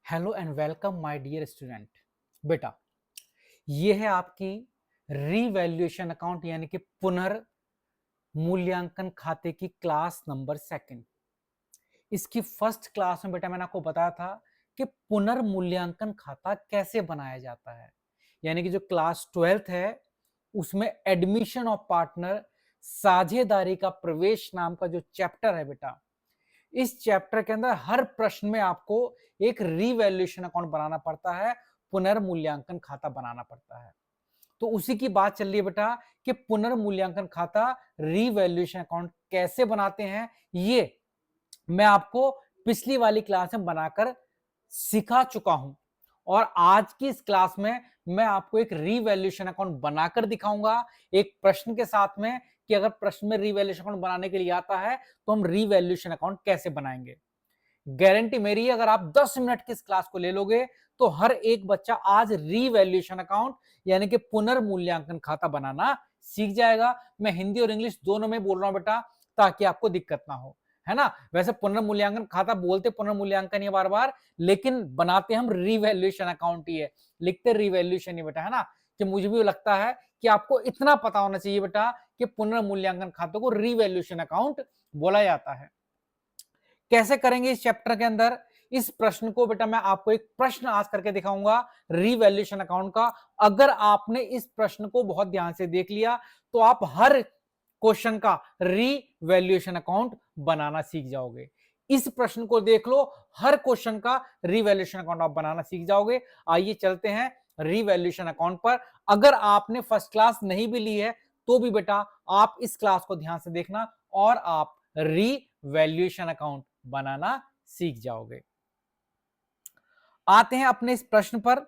Hello and welcome my dear student. बेटा, ये है आपकी रीवैल्यूएशन अकाउंट यानी कि पुनर्मूल्यांकन खाते की क्लास नंबर सेकंड। इसकी फर्स्ट क्लास में बेटा मैंने आपको बताया था कि पुनर्मूल्यांकन खाता कैसे बनाया जाता है। यानी कि जो क्लास 12th है उसमें एडमिशन ऑफ पार्टनर साझेदारी का प्रवेश नाम का जो चैप्टर है बेटा, इस चैप्टर के अंदर हर प्रश्न में आपको एक रीवैल्यूएशन अकाउंट बनाना पड़ता है, पुनर्मूल्यांकन खाता बनाना पड़ता है। तो उसी की बात चल रही है बेटा कि पुनर्मूल्यांकन खाता रीवैल्यूएशन अकाउंट कैसे बनाते हैं, ये मैं आपको पिछली वाली क्लास में बनाकर सिखा चुका हूं। और आज की इस क्लास में मैं आपको एक रीवैल्यूएशन अकाउंट बनाकर दिखाऊंगा, एक प्रश्न के साथ में कि अगर प्रश्न में रीवैल्यूएशन अकाउंट बनाने के लिए आता है तो हम रीवैल्यूएशन अकाउंट कैसे बनाएंगे। गारंटी मेरी है, अगर आप 10 मिनट की इस क्लास को ले लोगे तो हर एक बच्चा आज रीवैल्यूएशन अकाउंट यानी कि पुनर्मूल्यांकन खाता बनाना सीख जाएगा। मैं हिंदी और इंग्लिश दोनों में बोल रहा हूं बेटा, ताकि आपको दिक्कत ना हो, है ना। वैसे पुनर्मूल्यांकन खाता बोलते पुनर्मूल्यांकन ही बार बार, लेकिन बनाते हम रीवैल्यूएशन अकाउंट ही है, लिखते रीवैल्यूएशन ही बेटा, है ना। कि मुझे भी लगता है कि आपको इतना पता होना चाहिए बेटा कि पुनर्मूल्यांकन खातों को रीवैल्यूएशन अकाउंट बोला जाता है। कैसे करेंगे इस चैप्टर के अंदर, इस प्रश्न को बेटा मैं आपको एक प्रश्न आज करके दिखाऊंगा रीवैल्यूएशन अकाउंट का। अगर आपने इस प्रश्न को बहुत ध्यान से देख लिया तो आप हर क्वेश्चन का रीवैल्यूएशन अकाउंट बनाना सीख जाओगे। इस प्रश्न को देख लो, हर क्वेश्चन का रीवैल्यूएशन अकाउंट आप बनाना सीख जाओगे। आइए चलते हैं रीवैल्यूएशन अकाउंट पर। अगर आपने फर्स्ट क्लास नहीं भी ली है तो भी बेटा आप इस क्लास को ध्यान से देखना और आप रीवैल्यूएशन अकाउंट बनाना सीख जाओगे। आते हैं अपने इस प्रश्न पर।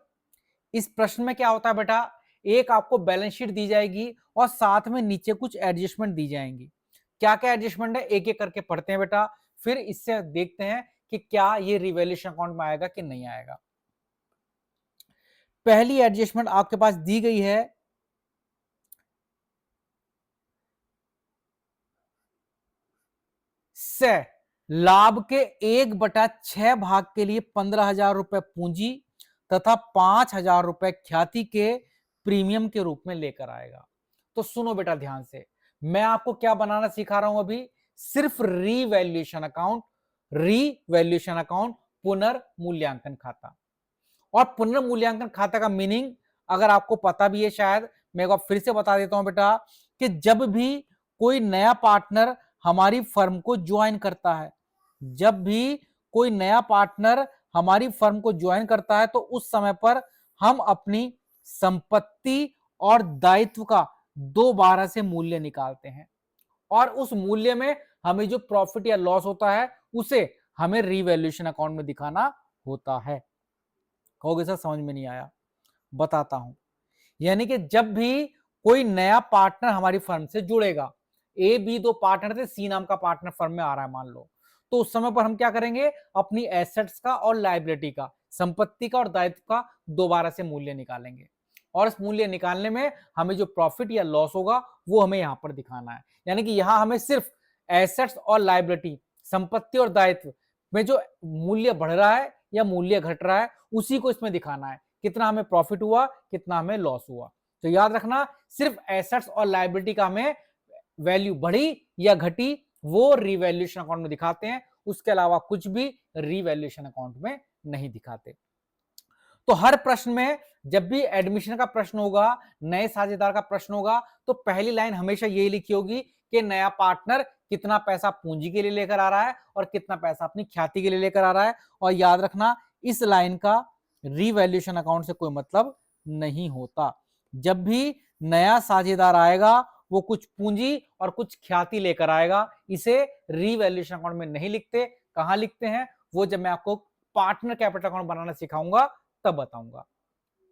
इस प्रश्न में क्या होता है बेटा, एक आपको बैलेंस शीट दी जाएगी और साथ में नीचे कुछ एडजस्टमेंट दी जाएंगी। क्या क्या एडजस्टमेंट है एक एक करके पढ़ते हैं बेटा, फिर इससे देखते हैं कि क्या ये रिवैल्यूएशन अकाउंट में आएगा कि नहीं आएगा। पहली एडजस्टमेंट आपके पास दी गई है, से लाभ के 1/6 भाग के लिए 15,000 रुपए पूंजी तथा 5,000 रुपए ख्याति के प्रीमियम के रूप में लेकर आएगा। तो सुनो बेटा ध्यान से, मैं आपको क्या बनाना सिखा रहा हूं अभी, सिर्फ रीवैल्यूएशन अकाउंट। रीवैल्यूएशन अकाउंट पुनर्मूल्यांकन खाता। और पुनर्मूल्यांकन खाता का मीनिंग अगर आपको पता भी है शायद, मैं एक बार फिर से बता देता हूं बेटा, कि जब भी कोई नया पार्टनर हमारी फर्म को ज्वाइन करता है, जब भी कोई नया पार्टनर हमारी फर्म को ज्वाइन करता है तो उस समय पर हम अपनी संपत्ति और दायित्व का दोबारा से मूल्य निकालते हैं और उस मूल्य में हमें जो प्रॉफिट या लॉस होता है उसे हमें रीवैल्यूएशन अकाउंट में दिखाना होता है। कहोगे सर समझ में नहीं आया, बताता हूं। यानी कि जब भी कोई नया पार्टनर हमारी फर्म से जुड़ेगा, ए बी दो पार्टनर थे, सी नाम का पार्टनर फर्म में आ रहा है मान लो, तो उस समय पर हम क्या करेंगे, अपनी एसेट्स का और लायबिलिटी का, संपत्ति का और दायित्व का दोबारा से मूल्य निकालेंगे और इस मूल्य निकालने में हमें जो प्रॉफिट या लॉस होगा वो हमें यहां पर दिखाना है। यानी कि यहां हमें सिर्फ एसेट्स और लायबिलिटी, संपत्ति और दायित्व में जो मूल्य बढ़ रहा है या मूल्य घट रहा है उसी को इसमें दिखाना है, कितना हमें प्रॉफिट हुआ, कितना हमें लॉस हुआ। तो याद रखना, सिर्फ एसेट्स और लायबिलिटी का हमें वैल्यू बढ़ी या घटी वो रीवैल्यूएशन अकाउंट में दिखाते हैं, उसके अलावा कुछ भी रीवैल्यूएशन अकाउंट में नहीं दिखाते। तो हर प्रश्न में जब भी एडमिशन का प्रश्न होगा, नए साझेदार का प्रश्न होगा, तो पहली लाइन हमेशा यही लिखी होगी कि नया पार्टनर कितना पैसा पूंजी के लिए लेकर आ रहा है और कितना पैसा अपनी ख्याति के लिए लेकर आ रहा है। और याद रखना, इस लाइन का रीवैल्यूएशन अकाउंट से कोई मतलब नहीं होता। जब भी नया साझेदार आएगा वो कुछ पूंजी और कुछ ख्याति लेकर आएगा, इसे रीवैल्यूएशन अकाउंट में नहीं लिखते। कहां लिखते हैं वो जब मैं आपको पार्टनर कैपिटल अकाउंट बनाना सिखाऊंगा तब बताऊंगा,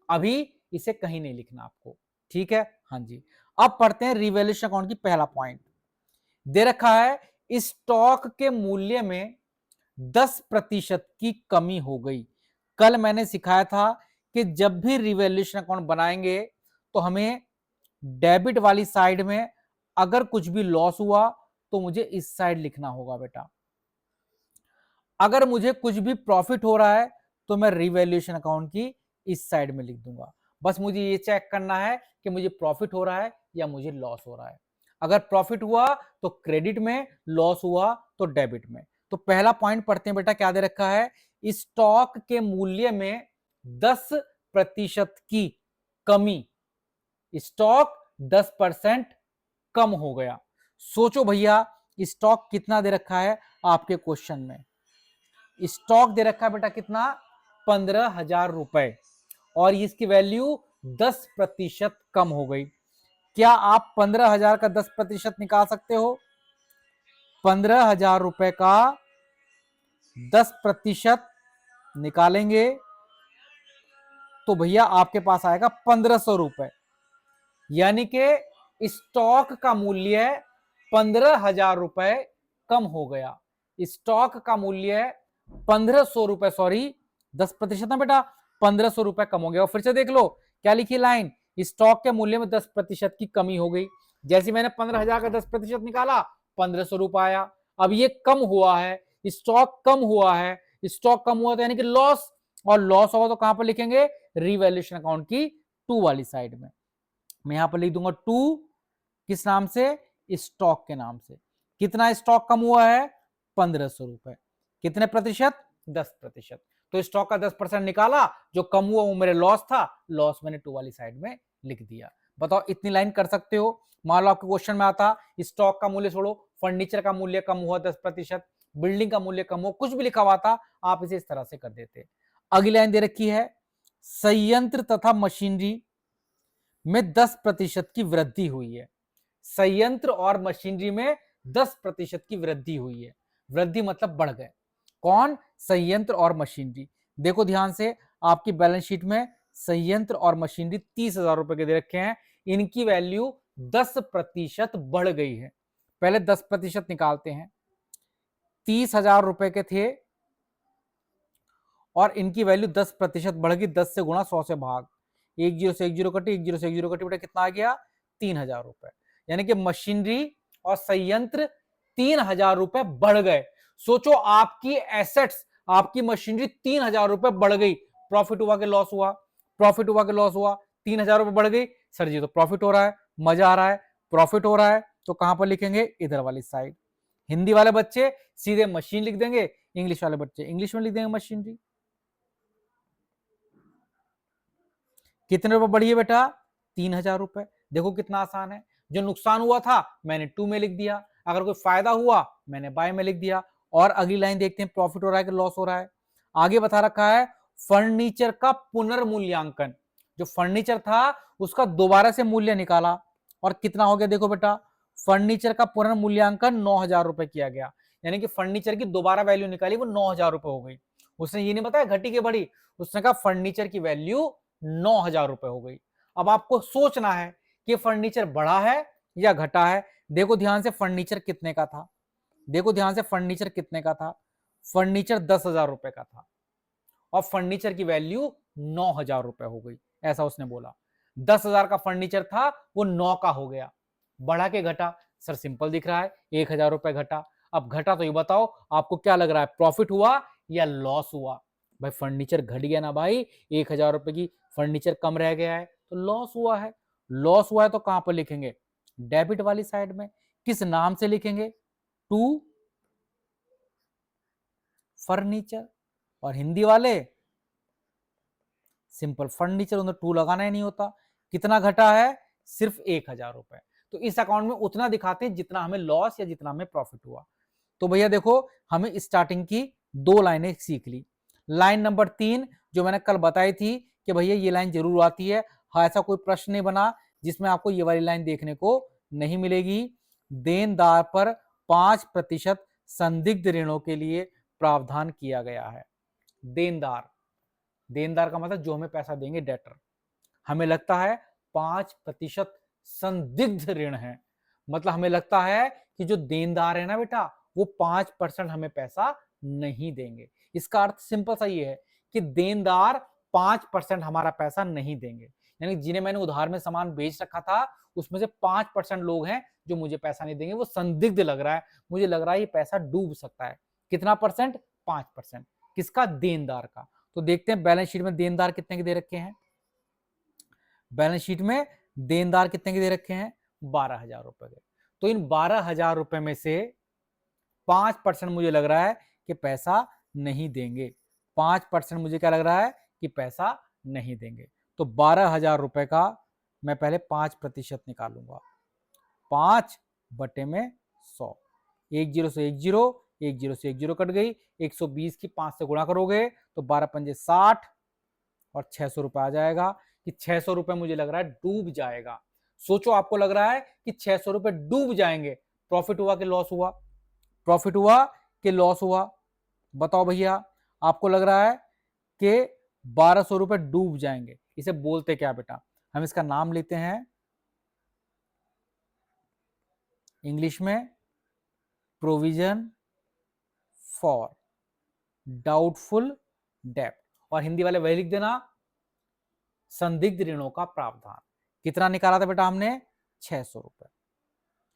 अभी इसे कहीं नहीं लिखना आपको, ठीक है। हाँ जी, अब पढ़ते हैं रिवैल्यूएशन अकाउंट की पहला पॉइंट। दे रखा है, स्टॉक के मूल्य में 10% की कमी हो गई। कल मैंने सिखाया था कि जब भी रिवैल्यूएशन अकाउंट बनाएंगे तो हमें डेबिट वाली साइड में अगर कुछ भी लॉस हुआ तो मुझे इस साइड लिखना होगा बेटा, अगर मुझे कुछ भी प्रॉफिट हो रहा है तो मैं रिवैल्यूएशन अकाउंट की इस साइड में लिख दूंगा। बस मुझे ये चेक करना है कि मुझे प्रॉफिट हो रहा है या मुझे लॉस हो रहा है। अगर प्रॉफिट हुआ तो क्रेडिट में, लॉस हुआ तो डेबिट में। तो पहला पॉइंट पढ़ते हैं बेटा, क्या दे रखा है, स्टॉक के मूल्य में 10% की कमी, स्टॉक 10% कम हो गया। सोचो भैया स्टॉक कितना दे रखा है आपके क्वेश्चन में, स्टॉक दे रखा है बेटा कितना, 15,000 रुपए, और इसकी वैल्यू 10% कम हो गई। क्या आप 15,000 का 10% निकाल सकते हो? 15,000 रुपए का 10% निकालेंगे तो भैया आपके पास आएगा 1,500 रुपए, यानी कि स्टॉक का मूल्य 15,000 रुपए कम हो गया। स्टॉक का मूल्य 1,500 रुपए, सॉरी 10% ना बेटा, 1,500 रुपए कम हो गया। और फिर से देख लो क्या लिखी लाइन, स्टॉक के मूल्य में 10% की कमी हो गई। जैसे मैंने 15,000 का 10% निकाला, 1,500 रुपए आया। अब ये कम हुआ है, स्टॉक कम हुआ है, स्टॉक कम हुआ तो यानी कि लॉस, और लॉस होगा तो कहां पर लिखेंगे, रिवैल्यूएशन अकाउंट की 2 वाली साइड में। मैं यहां पर लिख दूंगा 2, किस नाम से, स्टॉक के नाम से। कितना स्टॉक कम हुआ है, 1,500 रुपए। कितने प्रतिशत, 10%। तो स्टॉक का 10% निकाला, जो कम हुआ वो मेरे लॉस था, लॉस मैंने 2 वाली साइड में लिख दिया। बताओ इतनी लाइन कर सकते हो? मान लो आपके क्वेश्चन में आता स्टॉक का मूल्य छोड़ो, फर्नीचर का मूल्य कम हुआ 10%, बिल्डिंग का मूल्य कम हुआ, कुछ भी लिखा हुआ था, आप इसे इस तरह से कर देते। अगली लाइन दे रखी है, संयंत्र तथा मशीनरी में 10% की वृद्धि हुई है। संयंत्र और मशीनरी में 10% की वृद्धि हुई है। वृद्धि मतलब बढ़ गए। कौन, संयंत्र और मशीनरी। देखो ध्यान से, आपकी बैलेंस शीट में संयंत्र और मशीनरी 30,000 रुपए के दे रखे हैं, इनकी वैल्यू 10% बढ़ गई है। पहले 10% निकालते हैं। 30,000 रुपए के थे और इनकी वैल्यू 10% बढ़ गई, 10 से गुणा 100 से भाग, 10 से 10 कटी, 10 से 10 कटी, बेटा कितना आ गया, 3,000 रुपए। यानी कि मशीनरी और संयंत्र 3,000 रुपए बढ़ गए। सोचो आपकी एसेट्स, आपकी मशीनरी 3,000 रुपए बढ़ गई, प्रॉफिट हुआ कि लॉस हुआ, प्रॉफिट हुआ कि लॉस हुआ, 3,000 रुपए बढ़ गई। सर जी तो प्रॉफिट हो रहा है, मजा आ रहा है, प्रॉफिट हो रहा है, तो कहां पर लिखेंगे, इधर वाली साइड। हिंदी वाले बच्चे सीधे मशीन लिख देंगे, इंग्लिश वाले बच्चे इंग्लिश में लिख देंगे मशीनरी। कितने रुपए बढ़ी है बेटा, 3,000 रुपए। देखो कितना आसान है, जो नुकसान हुआ था मैंने 2 में लिख दिया, अगर कोई फायदा हुआ मैंने बाय में लिख दिया। और अगली लाइन देखते हैं, प्रॉफिट हो रहा है कि लॉस हो रहा है। आगे बता रखा है फर्नीचर का पुनर्मूल्यांकन, जो फर्नीचर था उसका दोबारा से मूल्य निकाला, और कितना हो गया, देखो बेटा फर्नीचर का पुनर्मूल्यांकन 9,000 रुपए किया गया, यानी कि फर्नीचर की दोबारा वैल्यू निकाली, वो 9,000 रुपए हो गई। उसने ये नहीं बताया घटी की बढ़ी, उसने कहा फर्नीचर की वैल्यू 9,000 रुपए हो गई। अब आपको सोचना है कि फर्नीचर बढ़ा है या घटा है। देखो ध्यान से, फर्नीचर कितने का था, देखो ध्यान से, फर्नीचर कितने का था, फर्नीचर 10,000 रुपए का था, और फर्नीचर की वैल्यू 9,000 रुपए हो गई, ऐसा उसने बोला। 10,000 का फर्नीचर था, वो 9 का हो गया। बढ़ा के घटा, सर सिंपल दिख रहा है, 1,000 रुपए घटा। अब घटा तो ये बताओ आपको क्या लग रहा है, प्रॉफिट हुआ या लॉस हुआ? भाई फर्नीचर घट गया ना भाई, 1,000 रुपए की फर्नीचर कम रह गया है, तो लॉस हुआ है। लॉस हुआ है तो कहां पर लिखेंगे, डेबिट वाली साइड में। किस नाम से लिखेंगे, टू फर्नीचर। और हिंदी वाले सिंपल फर्नीचर, उन्हें टू लगाना ही नहीं होता। कितना घटा है, सिर्फ 1,000 रुपए। तो इस अकाउंट में उतना दिखाते हैं जितना हमें लॉस या जितना हमें प्रॉफिट हुआ। तो भैया देखो, हमें स्टार्टिंग की 2 लाइनें सीख ली। लाइन नंबर 3 जो मैंने कल बताई थी कि भैया ये लाइन जरूर आती है, हाँ ऐसा कोई प्रश्न नहीं बना जिसमें आपको ये वाली लाइन देखने को नहीं मिलेगी। देनदार पर 5% संदिग्ध ऋणों के लिए प्रावधान किया गया है। देनदार, देनदार का मतलब जो हमें पैसा देंगे, डेटर। हमें लगता है 5% संदिग्ध ऋण है, मतलब हमें लगता है कि जो देनदार है ना बेटा, वो 5% हमें पैसा नहीं देंगे। इसका अर्थ सिंपल सा ये है कि देनदार 5% हमारा पैसा नहीं देंगे, यानी जिन्हें मैंने उधार में सामान बेच रखा था उसमें से 5% लोग हैं जो मुझे पैसा नहीं देंगे। वो संदिग्ध लग रहा है, मुझे लग रहा है ये पैसा डूब सकता है। कितना परसेंट, 5%। किसका, देनदार का। तो देखते हैं बैलेंस शीट में देनदार कितने के दे रखे हैं। बैलेंस शीट में देनदार कितने के दे रखे हैं, 12,000 रुपए के। तो इन 12,000 रुपए में से 5% मुझे लग रहा है कि पैसा नहीं देंगे। 5% मुझे क्या लग रहा है कि पैसा नहीं देंगे। तो 12,000 रुपए का मैं पहले 5% निकालूंगा। 5 बटे में 100, 10 से 10, 10 से 10 कट गई, 120 की 5 से गुणा करोगे तो 12 पंजे 60 और 600 रुपए आ जाएगा कि 600 रुपए मुझे लग रहा है डूब जाएगा। सोचो, आपको लग रहा है कि 600 रुपए डूब जाएंगे, प्रॉफिट हुआ कि लॉस हुआ? प्रॉफिट हुआ कि लॉस हुआ? बताओ भैया, आपको लग रहा है कि 1200 रुपए डूब जाएंगे। इसे बोलते क्या बेटा? हम इसका नाम लेते हैं इंग्लिश में प्रोविजन फॉर डाउटफुल डेब्ट, और हिंदी वाले वही लिख देना, संदिग्ध ऋणों का प्रावधान। कितना निकाला था बेटा हमने? 600 रुपए।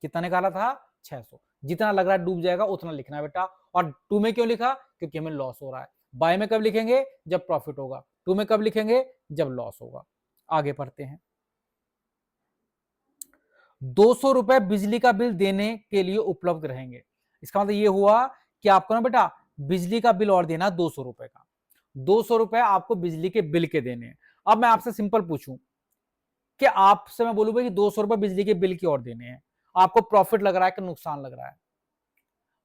कितना निकाला था? 600। जितना लग रहा है डूब जाएगा उतना लिखना है बेटा। और टू में क्यों लिखा? क्योंकि हमें लॉस हो रहा है। बाय में कब लिखेंगे? जब प्रॉफिट होगा। टू में कब लिखेंगे? जब लॉस होगा। आगे पढ़ते हैं। 200 रुपए बिजली का बिल देने के लिए उपलब्ध रहेंगे। इसका मतलब ये हुआ कि आपको ना बेटा बिजली का बिल और देना 200 रुपए का। 200 रुपए आपको बिजली के बिल के देने हैं। अब मैं आपसे सिंपल पूछूं कि आपसे मैं बोलूंगा कि 200 रुपए बिजली के बिल की और देने हैं, आपको प्रॉफिट लग रहा है कि नुकसान लग रहा है?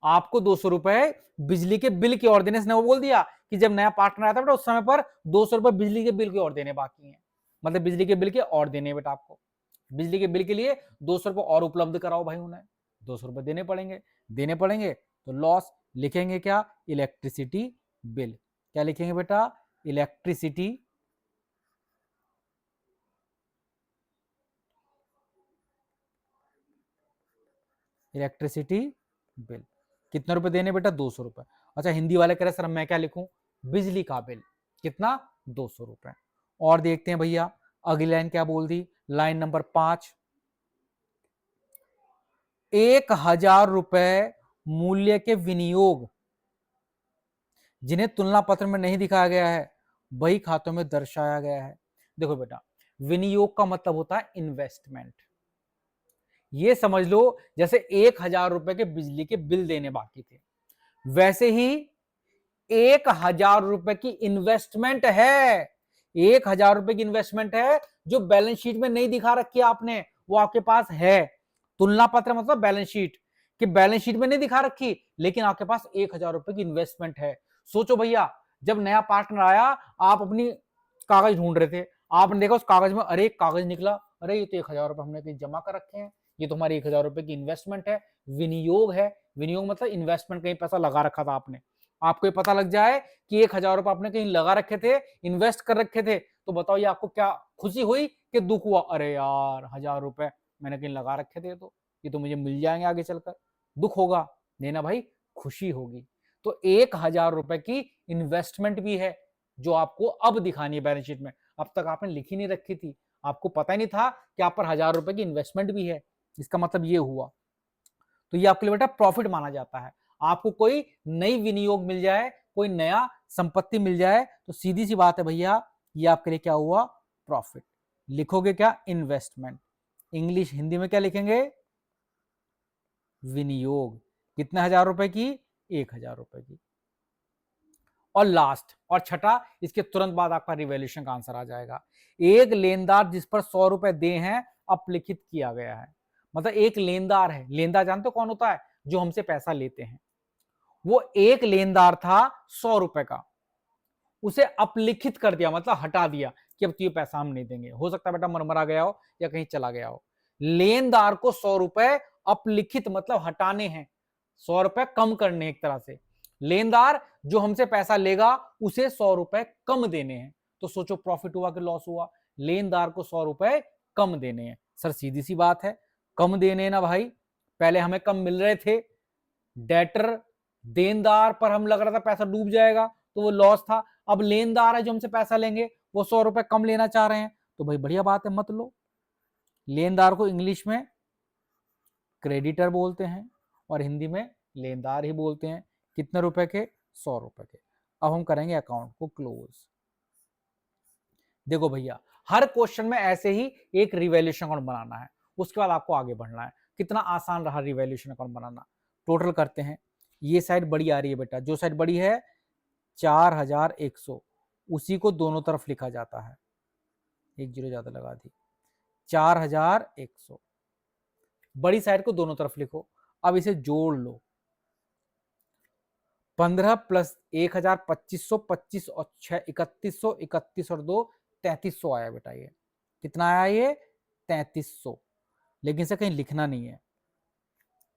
आपको 200 रुपए बिजली के बिल की और देने से, वो बोल दिया कि जब नया पार्टनर आया था बेटा उस समय पर 200 रुपए बिजली के बिल की और देने बाकी हैं, मतलब बिजली के बिल के और देने बेटा। आपको बिजली के बिल के लिए 200 रुपए और उपलब्ध कराओ भाई, उन्हें 200 रुपए देने पड़ेंगे तो लॉस लिखेंगे क्या? Electricity bill. क्या लिखेंगे बेटा? Electricity bill. कितने रुपए देने बेटा? 200 रुपए। अच्छा, हिंदी वाले कह रहे सर मैं क्या लिखूं? बिजली का बिल कितना? 200 रुपए। और देखते हैं भैया अगली लाइन क्या बोल दी, लाइन नंबर 5। 1,000 रुपए मूल्य के विनियोग जिन्हें तुलना पत्र में नहीं दिखाया गया है वही खातों में दर्शाया गया है। देखो बेटा, विनियोग का मतलब होता है इन्वेस्टमेंट। ये समझ लो जैसे 1,000 रुपए के बिजली के बिल देने बाकी थे, वैसे ही 1,000 रुपए की इन्वेस्टमेंट है। 1,000 रुपए की इन्वेस्टमेंट है जो बैलेंस शीट में नहीं दिखा रखी है आपने, वो आपके पास है। तुलना पत्र मतलब बैलेंस शीट, कि बैलेंस शीट में नहीं दिखा रखी लेकिन आपके पास 1,000 रुपए की इन्वेस्टमेंट है। सोचो भैया, जब नया पार्टनर आया, आप अपनी कागज ढूंढ रहे थे, आपने देखा उस कागज में अरे एक कागज निकला, अरे ये तो 1,000 रुपए हमने कहीं जमा कर रखे हैं, ये तो हमारी 1,000 रुपए की इन्वेस्टमेंट है। विनियोग है। विनियोग मतलब इन्वेस्टमेंट, कहीं पैसा लगा रखा था आपने, आपको ये पता लग जाए कि 1,000 रुपए आपने कहीं लगा रखे थे, इन्वेस्ट कर रखे थे, तो बताओ ये आपको क्या खुशी हुई कि दुख हुआ? अरे यार 1,000 रुपए मैंने कहीं लगा रखे थे, तो ये तो मुझे मिल जाएंगे आगे चलकर। दुख होगा? देना भाई, खुशी होगी। तो 1,000 रुपए की इन्वेस्टमेंट भी है जो आपको अब दिखानी है बैलेंस शीट में। अब तक आपने लिखी नहीं रखी थी, आपको पता ही नहीं था कि आप पर 1,000 रुपए की इन्वेस्टमेंट भी है। इसका मतलब ये हुआ। तो ये आपके लिए बेटा प्रॉफिट माना जाता है। आपको कोई नई विनियोग मिल जाए, कोई नया संपत्ति मिल जाए, तो सीधी सी बात है भैया, ये आपके लिए क्या हुआ? प्रॉफिट। लिखोगे क्या? इन्वेस्टमेंट। इंग्लिश हिंदी में क्या लिखेंगे? विनियोग। कितने 1,000 रुपए की? 1,000 रुपए की। और लास्ट और छठा, इसके तुरंत बाद आपका रिवैल्यूएशन का आंसर आ जाएगा। एक लेनदार जिस पर 100 रुपए दे हैं अपलिखित किया गया है। मतलब एक लेनदार है, लेनदार जानते हो कौन होता है? जो हमसे पैसा लेते हैं। वो एक लेनदार था 100 रुपए का, उसे अपलिखित कर दिया, मतलब हटा दिया कि अब तो ये पैसा हम नहीं देंगे। हो सकता है बेटा मरमरा गया हो या कहीं चला गया हो। लेनदार को 100 रुपए अपलिखित मतलब हटाने हैं, 100 रुपए कम करने एक तरह से। लेनदार जो हमसे पैसा लेगा उसे 100 रुपए कम देने हैं। तो सोचो प्रॉफिट हुआ कि लॉस हुआ? लेनदार को 100 रुपए कम देने हैं। सर सीधी सी बात है, कम देने ना भाई। पहले हमें कम मिल रहे थे, डेटर देनदार पर हम लग रहा था पैसा डूब जाएगा तो वो लॉस था। अब लेनदार है जो हमसे पैसा लेंगे, वो 100 रुपए कम लेना चाह रहे हैं, तो भाई बढ़िया बात है, मत लो। लेनदार को इंग्लिश में क्रेडिटर बोलते हैं और हिंदी में लेनदार ही बोलते हैं। कितने रुपए के? 100 रुपए के। अब हम करेंगे अकाउंट को क्लोज। देखो भैया, हर क्वेश्चन में ऐसे ही एक रिवैल्यूएशन अकाउंट बनाना है, उसके बाद आपको आगे बढ़ना है। कितना आसान रहा रिवैल्यूएशन अकाउंट बनाना। टोटल करते हैं, ये साइड बड़ी आ रही है बेटा, जो साइड बड़ी है 4100, उसी को दोनों तरफ लिखा जाता है, एक जीरो ज्यादा लगा दी, 4100 बड़ी साइड को दोनों तरफ लिखो। अब इसे जोड़ लो, 15 प्लस 1000 2500, 25 और 6 3100, 31 और 2 3300 आया बेटा। ये कितना आया? ये 3300। लेकिन इसे कहीं लिखना नहीं है।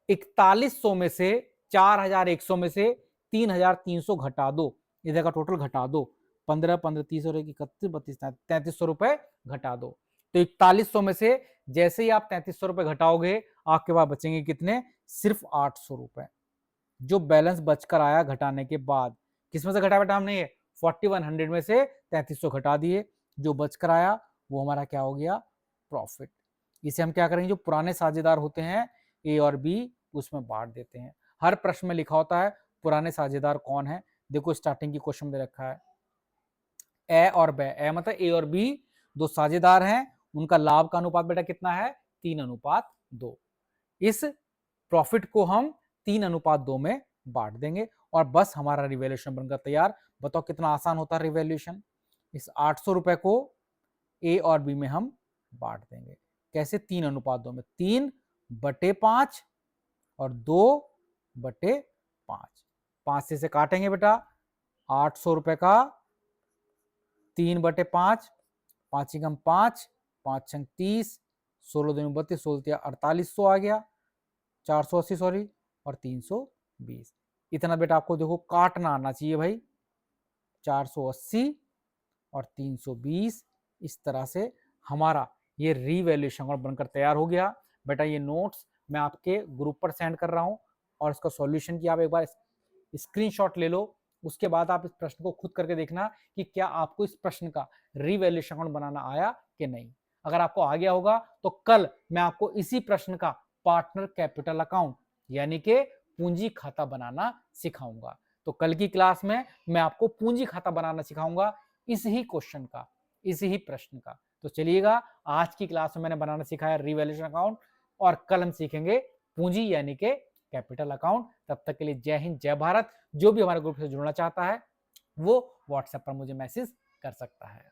4100 में से 4100 में से 3300 घटा दो, इधर का टोटल घटा दो, 15 15 30 और 31 32 3300 रुपए घटा दो। तो 4100 में से जैसे ही आप 3300 रुपए घटाओगे, आपके पास बचेंगे कितने? सिर्फ 800 रुपए। जो बैलेंस बचकर आया घटाने के बाद, किसमें से घटा बेटा हमने? ये 4100 में से 3300 घटा दिए, जो बचकर आया वो हमारा क्या हो गया? प्रॉफिट। इसे हम क्या करेंगे? जो पुराने साझेदार होते हैं ए और बी, उसमें बांट देते हैं। हर प्रश्न में लिखा होता है पुराने साझेदार कौन है। देखो स्टार्टिंग की क्वेश्चन में रखा है ए और बे, ए मतलब ए और बी दो साझेदार हैं, उनका लाभ का अनुपात बेटा कितना है? 3:2। इस प्रॉफिट को हम 3:2 में बांट देंगे और बस हमारा रिवैल्यूएशन बनकर तैयार। बताओ कितना आसान होता है रिवैल्यूएशन। इस 800 रुपए को ए और बी में हम बांट देंगे। कैसे? 3:2 में, 3/5 और 2/5। 5 से काटेंगे बेटा, 800 रुपए का 3/5, 5 एकम 5, 5 छंग 30, 16 दूनी 32, 16 4800 आ गया, 480 सॉरी, और 320। इतना बेटा आपको देखो काटना आना चाहिए भाई, 480 और 320। इस तरह से हमारा ये रिवैल्यूएशन अकाउंट बनकर तैयार हो गया। बेटा ये नोट्स मैं आपके ग्रुप पर सेंड कर रहा हूं और इसका सॉल्यूशन की आप एक बार स्क्रीनशॉट ले लो। उसके बाद आप इस प्रश्न को खुद करके देखना कि क्या आपको इस प्रश्न का रिवैल्यूएशन अकाउंट बनाना आया कि नहीं। अगर आपको आ गया होगा तो कल मैं आपको इसी प्रश्न का पार्टनर कैपिटल अकाउंट यानी कि पूंजी खाता बनाना सिखाऊंगा। तो कल की क्लास में मैं आपको पूंजी खाता बनाना सिखाऊंगा, इस ही क्वेश्चन का, इस ही प्रश्न का। तो चलिएगा, आज की क्लास में मैंने बनाना सिखाया रिवैल्यूएशन अकाउंट, और कल हम सीखेंगे पूंजी यानी कि कैपिटल अकाउंट। तब तक के लिए जय हिंद, जय भारत। जो भी हमारे ग्रुप से जुड़ना चाहता है वो व्हाट्सएप पर मुझे मैसेज कर सकता है।